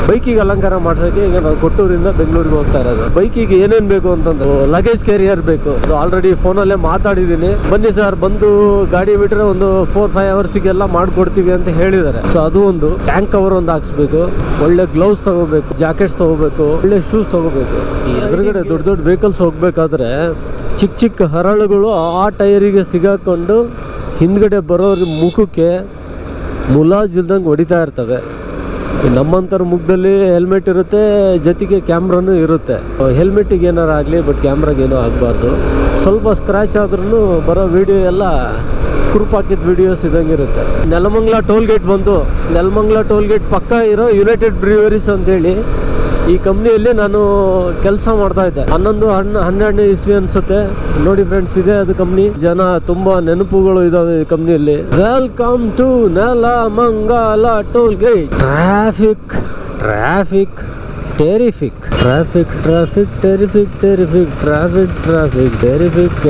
ಬೈಕಿಗೆ ಅಲಂಕಾರ ಮಾಡ್ಸೋಕೆ ಈಗ ನಾವು ಕೊಟ್ಟೂರಿಂದ ಬೆಂಗಳೂರಿಗೆ ಹೋಗ್ತಾ ಇರೋದು. ಬೈಕಿಗೆ ಏನೇನು ಬೇಕು ಅಂತಂದ್ರೆ ಲಗೇಜ್ ಕ್ಯಾರಿಯರ್ ಬೇಕು. ಅದು ಆಲ್ರೆಡಿ ಫೋನಲ್ಲೇ ಮಾತಾಡಿದ್ದೀನಿ. ಬನ್ನಿ ಸರ್, ಬಂದು ಗಾಡಿ ಬಿಟ್ಟರೆ ಒಂದು 4-5 ಅವರ್ಸಿಗೆಲ್ಲ ಮಾಡ್ಕೊಡ್ತೀವಿ ಅಂತ ಹೇಳಿದ್ದಾರೆ. ಸೊ ಅದು ಒಂದು ಟ್ಯಾಂಕ್ ಕವರ್ ಒಂದು ಹಾಕ್ಸ್ಬೇಕು, ಒಳ್ಳೆ ಗ್ಲೌಸ್ ತಗೋಬೇಕು, ಜಾಕೆಟ್ಸ್ ತಗೋಬೇಕು, ಒಳ್ಳೆ ಶೂಸ್ ತಗೋಬೇಕು. ಈ ಎದುರುಗಡೆ ದೊಡ್ಡ ದೊಡ್ಡ ವೆಹಿಕಲ್ಸ್ ಹೋಗ್ಬೇಕಾದ್ರೆ ಚಿಕ್ಕ ಚಿಕ್ಕ ಹರಳುಗಳು ಆ ಟೈರಿಗೆ ಸಿಗಾಕೊಂಡು ಹಿಂದ್ಗಡೆ ಬರೋರ ಮುಖಕ್ಕೆ ಮುಲಾಜಿಲ್ದಂಗೆ ಹೊಡಿತಾ ಇರ್ತವೆ. ನಮ್ಮಂಥರ ಮುಖದಲ್ಲಿ ಹೆಲ್ಮೆಟ್ ಇರುತ್ತೆ, ಜೊತೆಗೆ ಕ್ಯಾಮ್ರಾನು ಇರುತ್ತೆ. ಹೆಲ್ಮೆಟ್ಟಿಗೆ ಏನಾರು ಆಗಲಿ, ಬಟ್ ಕ್ಯಾಮ್ರಾಗೆ ಏನೂ ಆಗಬಾರ್ದು. ಸ್ವಲ್ಪ ಸ್ಕ್ರ್ಯಾಚ್ ಆದ್ರೂ ಬರೋ ವಿಡಿಯೋ ಎಲ್ಲ ಕುರುಪಾಕಿದ ವಿಡಿಯೋಸ್ ಇದ್ದಂಗಿರುತ್ತೆ. ನೆಲಮಂಗಲ ಟೋಲ್ ಗೇಟ್ ಬಂದು, ನೆಲಮಂಗಲ ಟೋಲ್ ಗೇಟ್ ಪಕ್ಕ ಇರೋ ಯುನೈಟೆಡ್ ಬ್ರೀವರೀಸ್ ಅಂತೇಳಿ ಈ ಕಂಪ್ನಿಯಲ್ಲಿ ನಾನು ಕೆಲಸ ಮಾಡ್ತಾ ಇದ್ದೆ. 11-12 ಇಸ್ವಿ ಅನ್ಸುತ್ತೆ. ನೋಡಿ ಫ್ರೆಂಡ್ಸ್, ಇದೆ ಅದು ಕಂಪ್ನಿ. ಜನ ತುಂಬಾ ನೆನಪುಗಳು ಇದಾವೆ ಈ ಕಂಪ್ನಿಯಲ್ಲಿ. Welcome to Nelamangala toll gate. Traffic traffic terrific, traffic traffic terrific, terrific traffic traffic terrific.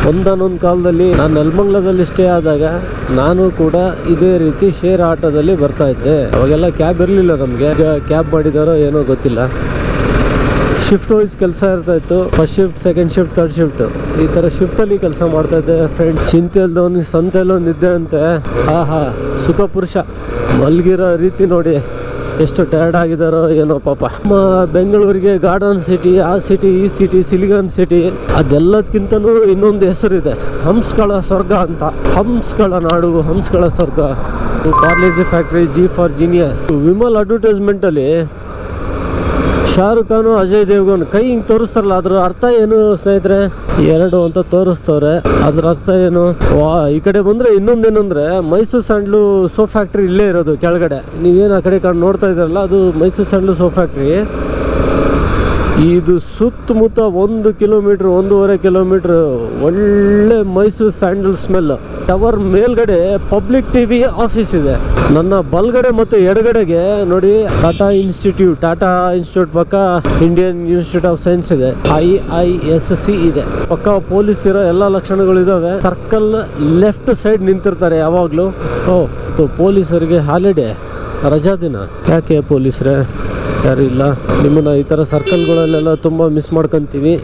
ಒಂದೊಂದು ಕಾಲದಲ್ಲಿ ನಾನು ನೆಲಮಂಗಲದಲ್ಲಿ ಸ್ಟೇ ಆದಾಗ ನಾನು ಕೂಡ ಇದೇ ರೀತಿ ಶೇರ್ ಆಟೋದಲ್ಲಿ ಬರ್ತಾ ಇದ್ದೆ. ಅವಾಗೆಲ್ಲ ಕ್ಯಾಬ್ ಇರಲಿಲ್ಲ ನಮಗೆ. ಈಗ ಕ್ಯಾಬ್ ಮಾಡಿದಾರೋ ಏನೋ ಗೊತ್ತಿಲ್ಲ. ಶಿಫ್ಟ್ ವೈಸ್ ಕೆಲಸ ಇರ್ತಾ ಇತ್ತು. First shift, second shift, third shift, ಈ ಥರ ಶಿಫ್ಟಲ್ಲಿ ಕೆಲಸ ಮಾಡ್ತಾ ಇದ್ದೆ. ಫ್ರೆಂಡ್ಸ್, ಚಿಂತೆ ಇಲ್ದವನಿಗೆ ಸಂತೆಲ್ಲೋ ನಿದ್ದೆ ಅಂತೆ. ಆಹಾ, ಸುಖ ಪುರುಷ. ಮಲ್ಗಿರೋ ರೀತಿ ನೋಡಿ, ಎಷ್ಟು ಟಯರ್ಡ್ ಆಗಿದಾರೋ ಏನೋ ಪಾಪ. ಬೆಂಗಳೂರಿಗೆ ಗಾರ್ಡನ್ ಸಿಟಿ, ಆ ಸಿಟಿ, ಈ ಸಿಟಿ, ಸಿಲಿಕಾನ್ ಸಿಟಿ, ಅದೆಲ್ಲದಕ್ಕಿಂತನೂ ಇನ್ನೊಂದು ಹೆಸರಿದೆ, ಹಂಸ್ಗಳ ಸ್ವರ್ಗ ಅಂತ. ಹಂಸ್ಗಳ ನಾಡು, ಹಂಸ್ಗಳ ಸ್ವರ್ಗ. Parle G factory, G for genius. Vimal ಅಡ್ವರ್ಟೈಸ್ಮೆಂಟಲ್ಲಿ ಶಾರುಖ್ ಖಾನು, ಅಜಯ್ ದೇವ್ಗನ್ ಕೈ ಹಿಂಗೆ ತೋರಿಸ್ತಾರಲ್ಲ, ಅದ್ರ ಅರ್ಥ ಏನು ಸ್ನೇಹಿತರೆ? 2 ಅಂತ ತೋರಿಸ್ತವ್ರೆ. ಅದ್ರ ಅರ್ಥ ಏನು? ಈ ಕಡೆ ಬಂದ್ರೆ ಇನ್ನೊಂದೇನಂದ್ರೆ, ಮೈಸೂರು ಸ್ಯಾಂಡ್ಲು ಸೋಪ್ ಫ್ಯಾಕ್ಟ್ರಿ ಇಲ್ಲೇ ಇರೋದು ಕೆಳಗಡೆ. ನೀವೇನು ಆ ಕಡೆ ನೋಡ್ತಾ ಇದ್ದಾರಲ್ಲ, ಅದು ಮೈಸೂರು ಸ್ಯಾಂಡ್ಲು ಸೋಪ್ ಫ್ಯಾಕ್ಟ್ರಿ. ಇದು ಸುತ್ತಮುತ್ತ 1 ಕಿಲೋಮೀಟ್ರ್, 1.5 ಕಿಲೋಮೀಟ್ರ್ ಒಳ್ಳೆ ಮೈಸೂರು ಸ್ಯಾಂಡಲ್ ಸ್ಮೆಲ್. ಟವರ್ ಮೇಲ್ಗಡೆ ಪಬ್ಲಿಕ್ ಟಿವಿ ಆಫೀಸ್ ಇದೆ. ನನ್ನ ಬಲ್ಗಡೆ ಮತ್ತು ಎಡಗಡೆಗೆ ನೋಡಿ ಟಾಟಾ ಇನ್ಸ್ಟಿಟ್ಯೂಟ್ ಪಕ್ಕ ಇಂಡಿಯನ್ ಇನ್ಸ್ಟಿಟ್ಯೂಟ್ ಆಫ್ ಸೈನ್ಸ್ ಇದೆ. IISC ಇದೆ. ಪಕ್ಕ ಪೊಲೀಸ್ ಇರೋ ಎಲ್ಲ ಲಕ್ಷಣಗಳು ಇದಾವೆ. ಸರ್ಕಲ್ ಲೆಫ್ಟ್ ಸೈಡ್ ನಿಂತಿರ್ತಾರೆ ಯಾವಾಗ್ಲೂ. ಪೊಲೀಸರಿಗೆ ಹಾಲಿಡೇ, ರಜಾ ದಿನ. ಯಾಕೆ ಪೊಲೀಸರೇ ಯಾರು ಇಲ್ಲ? ನಿಮ್ಮನ್ನ ಈ ಥರ ಸರ್ಕಲ್ಗಳಲ್ಲೆಲ್ಲ ತುಂಬ ಮಿಸ್ ಮಾಡ್ಕೊತೀವಿ.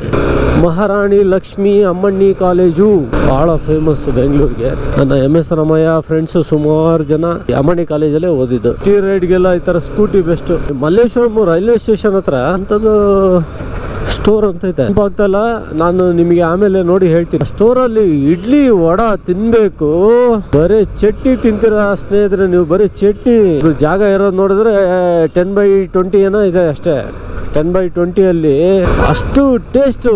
ಮಹಾರಾಣಿ ಲಕ್ಷ್ಮಿ ಅಮ್ಮಣ್ಣಿ ಕಾಲೇಜು ಭಾಳ ಫೇಮಸ್ ಬೆಂಗಳೂರಿಗೆ. ನನ್ನ MS ರಾಮಯ್ಯ ಫ್ರೆಂಡ್ಸು ಸುಮಾರು ಜನ ಅಮ್ಮಣ್ಣಿ ಕಾಲೇಜಲ್ಲೇ ಓದಿದ್ದು. ಟೀ ರೈಡ್ಗೆಲ್ಲ ಈ ಥರ scooty best. Malleshwaram railway station ಹತ್ರ ಅಂಥದ್ದು ಸ್ಟೋರ್ ಅಂತ ಐತೆ. ಆಗ್ತಲ್ಲ, ನಾನು ನಿಮಗೆ ಆಮೇಲೆ ನೋಡಿ ಹೇಳ್ತೀನಿ. ಸ್ಟೋರಲ್ಲಿ ಇಡ್ಲಿ ವಡ ತಿನ್ಬೇಕು. ಬರೀ ಚಟ್ನಿ ತಿಂತೀರಾ ಸ್ನೇಹಿತರೆ ನೀವು? ಬರೀ ಚಟ್ನಿ. ಜಾಗ ಇರೋದು ನೋಡಿದ್ರೆ 10/20 ಏನೋ ಇದೆ ಅಷ್ಟೇ. 10/20 ಅಷ್ಟು ಟೇಸ್ಟು.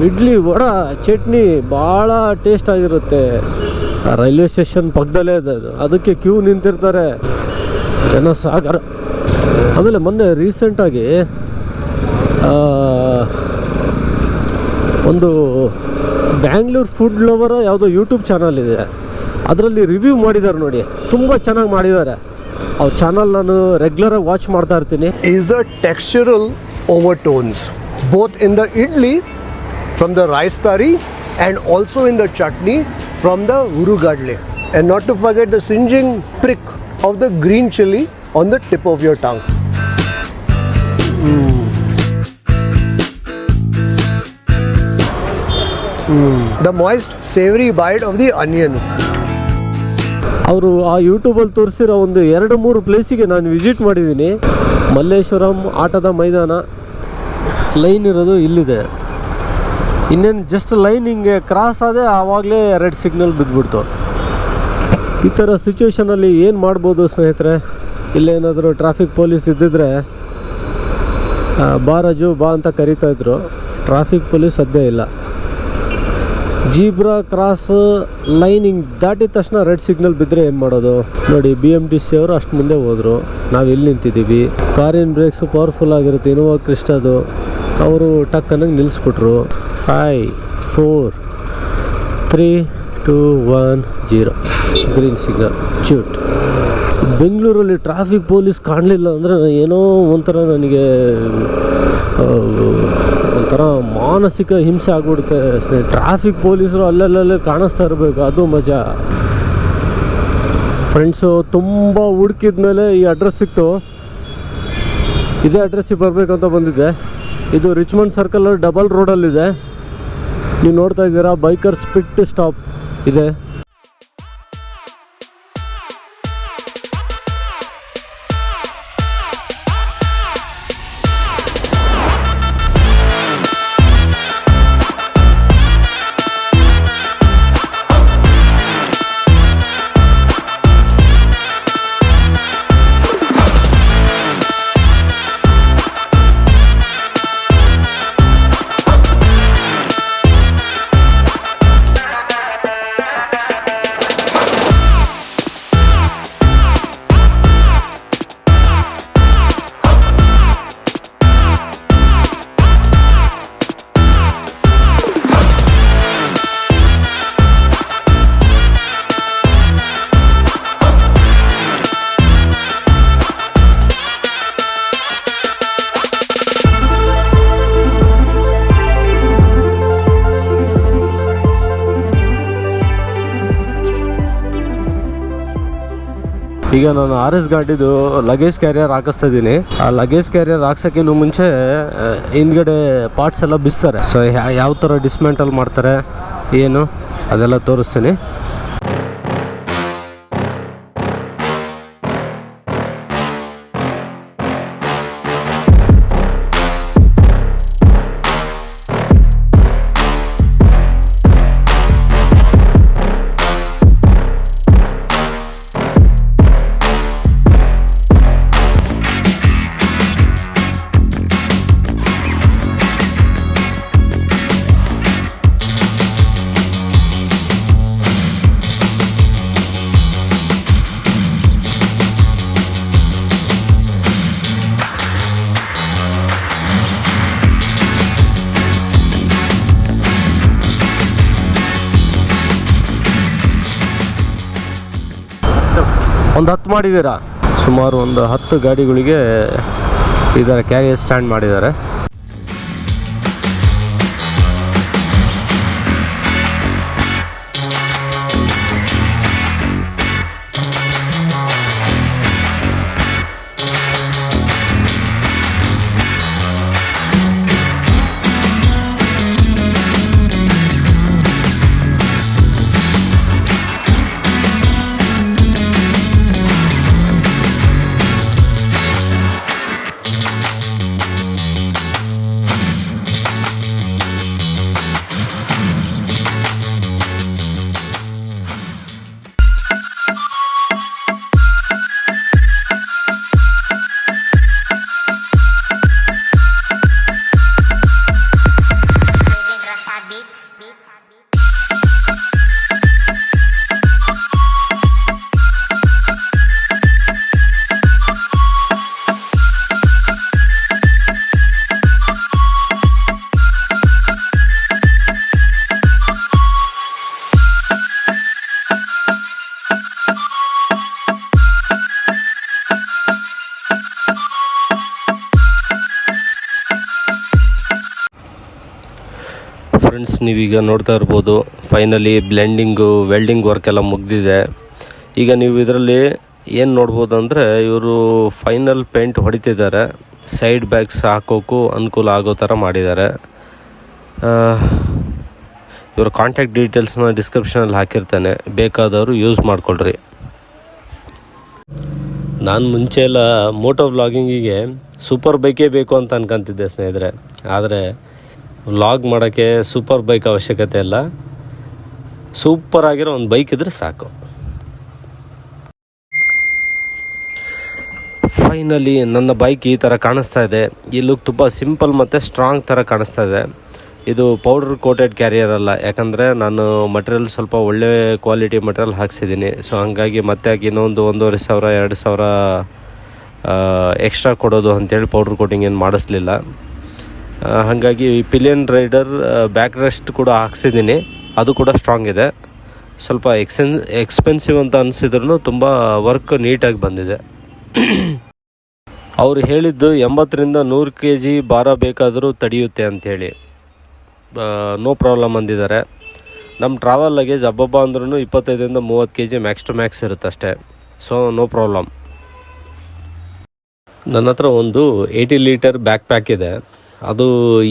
ಇಡ್ಲಿ ವಡ ಚಟ್ನಿ ಭಾಳ ಟೇಸ್ಟ್ ಆಗಿರುತ್ತೆ. ರೈಲ್ವೆ ಸ್ಟೇಷನ್ ಪಕ್ಕದಲ್ಲೇ ಇದೆ. ಅದಕ್ಕೆ ಕ್ಯೂ ನಿಂತಿರ್ತಾರೆ ಜನ ಸಾಗರ. ಆಮೇಲೆ ಮೊನ್ನೆ ರೀಸೆಂಟಾಗಿ ಒಂದು ಬ್ಯಾಂಗ್ಳೂರ್ ಫುಡ್ ಲವರ್ ಯಾವುದೋ ಯೂಟ್ಯೂಬ್ ಚಾನಲ್ ಇದೆ, ಅದರಲ್ಲಿ ರಿವ್ಯೂ ಮಾಡಿದ್ದಾರೆ ನೋಡಿ, ತುಂಬ ಚೆನ್ನಾಗಿ ಮಾಡಿದ್ದಾರೆ. ಅವ್ರ ಚಾನಲ್ ನಾನು ರೆಗ್ಯುಲರಾಗಿ ವಾಚ್ ಮಾಡ್ತಾ ಇರ್ತೀನಿ. Is the textural overtones both in the idli from the rice ತಾರಿ and also in the chutney from the ಹುರುಗಡ್ಲೆ, and not to forget the singeing prick of the green chilli on the tip of your tongue. The moist savory bite of the onions. ಅವರು ಆ ಯೂಟ್ಯೂಬಲ್ಲಿ ತೋರಿಸಿರೋ ಒಂದು 2-3 ಪ್ಲೇಸಿಗೆ ನಾನು visit ಮಾಡಿದ್ದೀನಿ. ಮಲ್ಲೇಶ್ವರಂ ಆಟದ ಮೈದಾನ ಲೈನ್ ಇರೋದು ಇಲ್ಲಿದೆ. ಇನ್ನೇನು ಜಸ್ಟ್ ಲೈನ್ ಹಿಂಗೆ ಕ್ರಾಸ್ ಆದೆ ಆವಾಗಲೇ ರೆಡ್ ಸಿಗ್ನಲ್ ಬಿದ್ದುಬಿಡ್ತು. ಈ ಥರ ಸಿಚುವೇಷನಲ್ಲಿ ಏನು ಮಾಡ್ಬೋದು ಸ್ನೇಹಿತರೆ? ಇಲ್ಲೇನಾದರೂ ಟ್ರಾಫಿಕ್ ಪೊಲೀಸ್ ಇದ್ದಿದ್ರೆ ಬಾರಾಜು ಬಾ ಅಂತ ಕರೀತಾಯಿದ್ರು. ಟ್ರಾಫಿಕ್ ಪೊಲೀಸ್ ಸದ್ಯ ಇಲ್ಲ. ಜೀಬ್ರಾ ಕ್ರಾಸ್ ಲೈನ್ ಹಿಂಗೆ ದಾಟಿದ ತಕ್ಷಣ ರೆಡ್ ಸಿಗ್ನಲ್ ಬಿದ್ದರೆ ಏನು ಮಾಡೋದು? ನೋಡಿ, BMTC ಅವರು ಅಷ್ಟು ಮುಂದೆ ಹೋದರು, ನಾವು ಇಲ್ಲಿ ನಿಂತಿದ್ದೀವಿ. ಕಾರಿನ ಬ್ರೇಕ್ಸು ಪವರ್ಫುಲ್ ಆಗಿರುತ್ತೆ. ಇನೋವಾ ಕ್ರಿಸ್ಟಾದು. ಅವರು ಟಕ್ಕನಾಗಿ ನಿಲ್ಲಿಸ್ಬಿಟ್ರು. 5, 4, 3, 2, 1, 0 ಗ್ರೀನ್ ಸಿಗ್ನಲ್. ಚೂಟ್. ಬೆಂಗಳೂರಲ್ಲಿ ಟ್ರಾಫಿಕ್ ಪೊಲೀಸ್ ಕಾಣಲಿಲ್ಲ ಅಂದರೆ ಏನೋ ಒಂಥರ ನನಗೆ ಒಂಥರ ಮಾನಸಿಕ ಹಿಂಸೆ ಆಗ್ಬಿಡುತ್ತೆ ಸ್ನೇಹಿತರೆ. ಟ್ರಾಫಿಕ್ ಪೊಲೀಸರು ಅಲ್ಲಲ್ಲೇ ಕಾಣಿಸ್ತಾ ಇರಬೇಕು, ಅದು ಮಜಾ. ಫ್ರೆಂಡ್ಸು ತುಂಬ ಹುಡುಕಿದ ಮೇಲೆ ಈ ಅಡ್ರೆಸ್ ಸಿಕ್ತು. ಇದೇ ಅಡ್ರೆಸ್ಸಿಗೆ ಬರಬೇಕಂತ ಬಂದಿದ್ದೆ. ಇದು ರಿಚ್ಮಂಡ್ ಸರ್ಕಲ್ ಡಬಲ್ ರೋಡಲ್ಲಿದೆ. ನೀವು ನೋಡ್ತಾ ಇದ್ದೀರಾ ಬೈಕರ್ಸ್ ಪಿಟ್ ಸ್ಟಾಪ್ ಇದೆ. ಈಗ ನಾನು RS ಗಾಡಿದು ಲಗೇಜ್ ಕ್ಯಾರಿಯರ್ ಹಾಕಿಸ್ತಾ ಇದ್ದೀನಿ. ಆ ಲಗೇಜ್ ಕ್ಯಾರಿಯರ್ ಹಾಕ್ಸೋಕ್ಕಿಂತ ಮುಂಚೆ ಹಿಂದ್ಗಡೆ ಪಾರ್ಟ್ಸ್ ಎಲ್ಲ ಬಿಸ್ತಾರೆ. ಸೊ ಯಾವ ಥರ ಡಿಸ್ಮೆಂಟಲ್ ಮಾಡ್ತಾರೆ ಏನು ಅದೆಲ್ಲ ತೋರಿಸ್ತೀನಿ. ಒಂದು 10 ಮಾಡಿದ್ದೀರಾ. ಸುಮಾರು ಒಂದು 10 ಗಾಡಿಗಳಿಗೆ ಈ ಥರ ಕ್ಯಾರಿಯರ್ ಸ್ಟ್ಯಾಂಡ್ ಮಾಡಿದ್ದಾರೆ. ಫ್ರೆಂಡ್ಸ್, ನೀವೀಗ ನೋಡ್ತಾ ಇರ್ಬೋದು ಫೈನಲಿ ಬ್ಲೆಂಡಿಂಗು ವೆಲ್ಡಿಂಗ್ ವರ್ಕ್ ಎಲ್ಲ ಮುಗಿದಿದೆ. ಈಗ ನೀವು ಇದರಲ್ಲಿ ಏನು ನೋಡ್ಬೋದು ಅಂದರೆ ಇವರು ಫೈನಲ್ ಪೇಂಟ್ ಹೊಡಿತಿದ್ದಾರೆ. ಸೈಡ್ ಬ್ಯಾಗ್ಸ್ ಹಾಕೋಕ್ಕೂ ಅನುಕೂಲ ಆಗೋ ಥರ ಮಾಡಿದ್ದಾರೆ. ಇವರ ಕಾಂಟ್ಯಾಕ್ಟ್ ಡೀಟೇಲ್ಸ್ನ ಡಿಸ್ಕ್ರಿಪ್ಷನಲ್ಲಿ ಹಾಕಿರ್ತಾನೆ, ಬೇಕಾದವರು ಯೂಸ್ ಮಾಡಿಕೊಳ್ರಿ. ನಾನು ಮುಂಚೆ ಎಲ್ಲ ಮೋಟೋ ವ್ಲಾಗಿಂಗಿಗೆ ಸೂಪರ್ ಬೈಕೇ ಬೇಕು ಅಂತ ಅನ್ಕೊಂತಿದ್ದೆ ಸ್ನೇಹಿತರೆ. ಆದರೆ ವ್ಲಾಗ್ ಮಾಡೋಕ್ಕೆ ಸೂಪರ್ ಬೈಕ್ ಅವಶ್ಯಕತೆ ಇಲ್ಲ, ಸೂಪರ್ ಆಗಿರೋ ಒಂದು ಬೈಕ್ ಇದ್ದರೆ ಸಾಕು. ಫೈನಲಿ ನನ್ನ ಬೈಕ್ ಈ ಥರ ಕಾಣಿಸ್ತಾ ಇದೆ. ಈ ಲುಕ್ ತುಂಬ ಸಿಂಪಲ್ ಮತ್ತು ಸ್ಟ್ರಾಂಗ್ ಥರ ಕಾಣಿಸ್ತಾ ಇದೆ. ಇದು ಪೌಡರ್ ಕೋಟೆಡ್ ಕ್ಯಾರಿಯರ್ ಅಲ್ಲ, ಯಾಕಂದರೆ ನಾನು ಮಟೀರಿಯಲ್ ಸ್ವಲ್ಪ ಒಳ್ಳೆ ಕ್ವಾಲಿಟಿ ಮಟೀರಿಯಲ್ ಹಾಕ್ಸಿದ್ದೀನಿ. ಸೊ ಹಂಗಾಗಿ ಮತ್ತೆ ಇನ್ನೊಂದು 1,500-2,000 ಎಕ್ಸ್ಟ್ರಾ ಕೊಡೋದು ಅಂಥೇಳಿ ಪೌಡ್ರ್ ಕೋಟಿಂಗ್ ಏನು ಮಾಡಿಸ್ಲಿಲ್ಲ. ಹಾಗಾಗಿ ಪಿಲಿಯನ್ ರೈಡರ್ ಬ್ಯಾಕ್ ರೆಸ್ಟ್ ಕೂಡ ಹಾಕ್ಸಿದ್ದೀನಿ, ಅದು ಕೂಡ ಸ್ಟ್ರಾಂಗ್ ಇದೆ. ಸ್ವಲ್ಪ ಎಕ್ಸ್ಪೆನ್ಸಿವ್ ಅಂತ ಅನಿಸಿದ್ರು ತುಂಬ ವರ್ಕ್ ನೀಟಾಗಿ ಬಂದಿದೆ. ಅವರು ಹೇಳಿದ್ದು 80-100 kg ಭಾರ ಬೇಕಾದರೂ ತಡೆಯುತ್ತೆ ಅಂಥೇಳಿ. ನೋ ಪ್ರಾಬ್ಲಮ್ ಅಂದಿದ್ದಾರೆ. ನಮ್ಮ ಟ್ರಾವೆಲ್ ಲಗೇಜ್ ಹಬ್ಬ ಅಂದ್ರೂ 25-30 kg ಮ್ಯಾಕ್ಸ್ ಟು ಮ್ಯಾಕ್ಸ್ ಇರುತ್ತೆ ಅಷ್ಟೇ. So no problem. ನನ್ನ ಹತ್ರ ಒಂದು 80 ಲೀಟರ್ ಬ್ಯಾಕ್ ಪ್ಯಾಕ್ ಇದೆ. ಅದು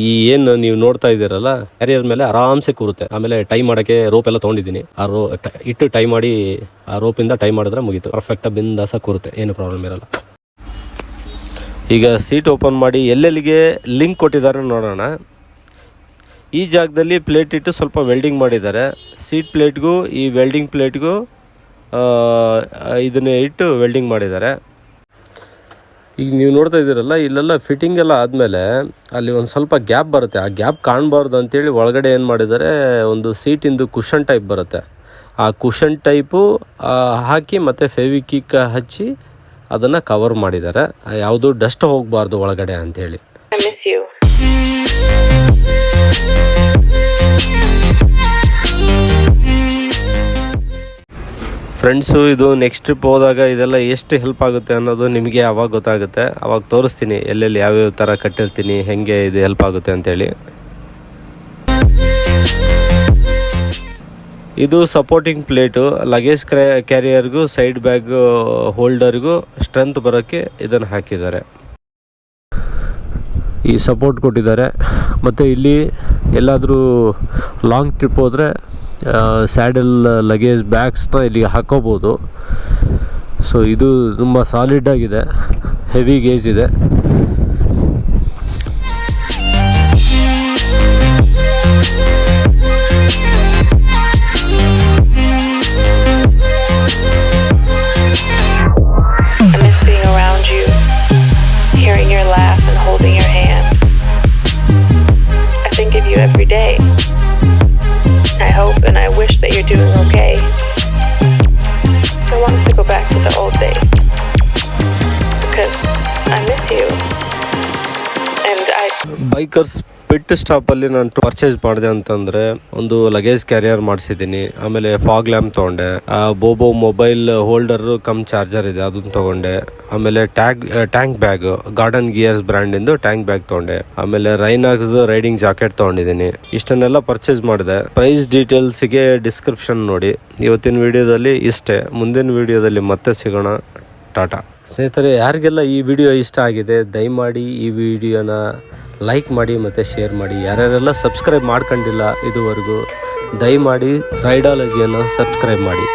ಈ ಏನು ನೀವು ನೋಡ್ತಾ ಇದ್ದೀರಲ್ಲ ಕ್ಯಾರಿಯರ್ ಮೇಲೆ ಆರಾಮ್ಸೆ ಕೂರುತ್ತೆ. ಆಮೇಲೆ ಟೈ ಮಾಡೋಕ್ಕೆ ರೋಪ್ ಎಲ್ಲ ತೊಗೊಂಡಿದ್ದೀನಿ. ಇಟ್ಟು ಟೈ ಮಾಡಿ ಆ ರೋಪಿಂದ ಟೈ ಮಾಡಿದ್ರೆ ಮುಗೀತು. ಪರ್ಫೆಕ್ಟಾಗಿ ಬಿಂದಾಸ ಕೂರುತ್ತೆ, ಏನು ಪ್ರಾಬ್ಲಮ್ ಇರಲ್ಲ. ಈಗ ಸೀಟ್ ಓಪನ್ ಮಾಡಿ ಎಲ್ಲೆಲ್ಲಿಗೆ ಲಿಂಕ್ ಕೊಟ್ಟಿದ್ದಾರೆ ನೋಡೋಣ. ಈ ಜಾಗದಲ್ಲಿ ಪ್ಲೇಟ್ ಇಟ್ಟು ಸ್ವಲ್ಪ ವೆಲ್ಡಿಂಗ್ ಮಾಡಿದ್ದಾರೆ. ಸೀಟ್ ಪ್ಲೇಟ್ಗೂ ಈ ವೆಲ್ಡಿಂಗ್ ಪ್ಲೇಟ್ಗೂ ಇದನ್ನೇ ಇಟ್ಟು ವೆಲ್ಡಿಂಗ್ ಮಾಡಿದ್ದಾರೆ. ಈಗ ನೀವು ನೋಡ್ತಾ ಇದ್ದೀರಲ್ಲ, ಇಲ್ಲೆಲ್ಲ ಫಿಟ್ಟಿಂಗ್ ಎಲ್ಲ ಆದಮೇಲೆ ಅಲ್ಲಿ ಒಂದು ಸ್ವಲ್ಪ ಗ್ಯಾಪ್ ಬರುತ್ತೆ. ಆ ಗ್ಯಾಪ್ ಕಾಣಬಾರ್ದು ಅಂತೇಳಿ ಒಳಗಡೆ ಏನು ಮಾಡಿದ್ದಾರೆ, ಒಂದು ಸೀಟಿಂದು ಕುಷನ್ ಟೈಪ್ ಬರುತ್ತೆ. ಆ ಕುಷನ್ ಟೈಪು ಹಾಕಿ ಮತ್ತು ಫೆವಿಕ್ವಿಕ್ ಹಚ್ಚಿ ಅದನ್ನು ಕವರ್ ಮಾಡಿದ್ದಾರೆ. ಯಾವುದು ಡಸ್ಟ್ ಹೋಗಬಾರ್ದು ಒಳಗಡೆ ಅಂಥೇಳಿ. ಫ್ರೆಂಡ್ಸು, ಇದು ನೆಕ್ಸ್ಟ್ ಟ್ರಿಪ್ ಹೋದಾಗ ಇದೆಲ್ಲ ಎಷ್ಟು ಹೆಲ್ಪ್ ಆಗುತ್ತೆ ಅನ್ನೋದು ನಿಮಗೆ ಆವಾಗ ಗೊತ್ತಾಗುತ್ತೆ. ಆವಾಗ ತೋರಿಸ್ತೀನಿ ಎಲ್ಲೆಲ್ಲಿ ಯಾವ್ಯಾವ ಥರ ಕಟ್ಟಿರ್ತೀನಿ, ಹೆಂಗೆ ಇದು ಹೆಲ್ಪ್ ಆಗುತ್ತೆ ಅಂತೇಳಿ. ಇದು ಸಪೋರ್ಟಿಂಗ್ ಪ್ಲೇಟು. ಲಗೇಜ್ ಕ್ಯಾರಿಯರ್ಗೂ ಸೈಡ್ ಬ್ಯಾಗ್ ಹೋಲ್ಡರ್ಗೂ ಸ್ಟ್ರೆಂತ್ ಬರೋಕ್ಕೆ ಇದನ್ನು ಹಾಕಿದ್ದಾರೆ. ಈ ಸಪೋರ್ಟ್ ಕೊಟ್ಟಿದ್ದಾರೆ. ಮತ್ತು ಇಲ್ಲಿ ಎಲ್ಲಾದರೂ ಲಾಂಗ್ ಟ್ರಿಪ್ ಹೋದರೆ ಸ್ಯಾಡಲ್ ಲಗೇಜ್ ಬ್ಯಾಗ್ಸ್ನ ಇಲ್ಲಿಗೆ ಹಾಕೋಬೋದು. ಸೊ ಇದು ತುಂಬ ಸಾಲಿಡ್ ಆಗಿದೆ, ಹೆವಿ ಗೇಜ್ ಇದೆ. I hope and I wish that you're doing okay. I want to go back to the old days because I miss you. And bikers pit ಸ್ಟಾಪಲ್ಲಿ ನಾನು purchase ಮಾಡಿದೆ ಅಂತಂದರೆ ಒಂದು ಲಗೇಜ್ ಕ್ಯಾರಿಯರ್ ಮಾಡಿಸಿದ್ದೀನಿ. ಆಮೇಲೆ fog lamp ತೊಗೊಂಡೆ. Bobo mobile holder cum charger ಇದೆ, ಅದನ್ನು ತೊಗೊಂಡೆ. ಆಮೇಲೆ ಟ್ಯಾಂಕ್ ಬ್ಯಾಗ್, ಗಾರ್ಡನ್ ಗಿಯರ್ಸ್ ಬ್ರ್ಯಾಂಡಿಂದು ಟ್ಯಾಂಕ್ ಬ್ಯಾಗ್ ತೊಗೊಂಡೆ. ಆಮೇಲೆ ರೈನಾಕ್ಸ್ ರೈಡಿಂಗ್ ಜಾಕೆಟ್ ತೊಗೊಂಡಿದ್ದೀನಿ. ಇಷ್ಟನ್ನೆಲ್ಲ ಪರ್ಚೇಸ್ ಮಾಡಿದೆ. ಪ್ರೈಸ್ ಡೀಟೇಲ್ಸ್ಗೆ ಡಿಸ್ಕ್ರಿಪ್ಷನ್ ನೋಡಿ. ಇವತ್ತಿನ ವಿಡಿಯೋದಲ್ಲಿ ಇಷ್ಟೇ. ಮುಂದಿನ ವಿಡಿಯೋದಲ್ಲಿ ಮತ್ತೆ ಸಿಗೋಣ. ಟಾಟಾ. ಸ್ನೇಹಿತರೆ, ಯಾರಿಗೆಲ್ಲ ಈ ವಿಡಿಯೋ ಇಷ್ಟ ಆಗಿದೆ ದಯಮಾಡಿ ಈ ವಿಡಿಯೋನ ಲೈಕ್ ಮಾಡಿ ಮತ್ತು ಶೇರ್ ಮಾಡಿ. ಯಾರ್ಯಾರೆಲ್ಲ ಸಬ್ಸ್ಕ್ರೈಬ್ ಮಾಡ್ಕೊಂಡಿಲ್ಲ ಇದುವರೆಗೂ ದಯಮಾಡಿ ರೈಡಾಲಜಿಯನ್ನು ಸಬ್ಸ್ಕ್ರೈಬ್ ಮಾಡಿ.